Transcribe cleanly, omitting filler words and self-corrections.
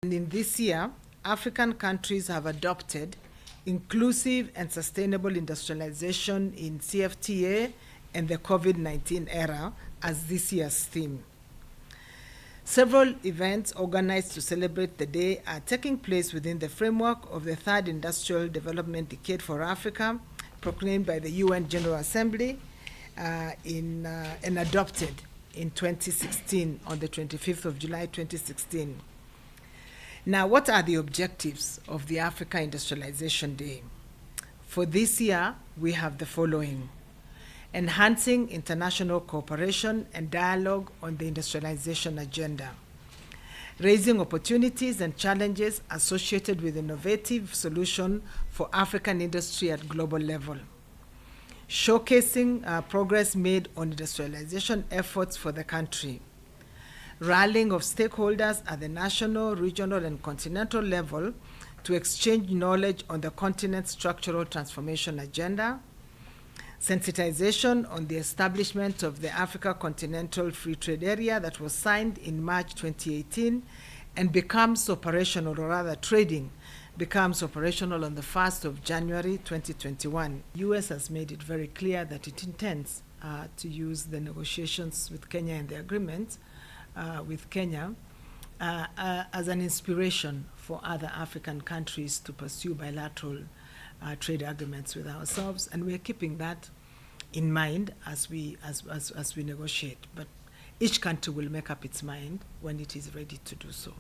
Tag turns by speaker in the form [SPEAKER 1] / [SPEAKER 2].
[SPEAKER 1] And in this year, African countries have adopted inclusive and sustainable industrialization in CFTA and the COVID-19 era as this year's theme. Several events organized to celebrate the day are taking place within the framework of the Third Industrial Development Decade for Africa, proclaimed by the UN General Assembly and adopted in 2016, on the 25th of July 2016. Now, what are the objectives of the Africa Industrialization Day? For this year, we have the following: enhancing international cooperation and dialogue on the industrialization agenda, raising opportunities and challenges associated with innovative solutions for African industry at global level, showcasing progress made on industrialization efforts for the country, rallying of stakeholders at the national, regional, and continental level to exchange knowledge on the continent's structural transformation agenda, sensitization on the establishment of the Africa Continental Free Trade Area that was signed in March 2018 and becomes operational, or rather trading becomes operational on the 1st of January 2021. The US has made it very clear that it intends to use the negotiations with Kenya and the agreement with Kenya as an inspiration for other African countries to pursue bilateral trade agreements with ourselves, and we're keeping that in mind as we negotiate. But each country will make up its mind when it is ready to do so.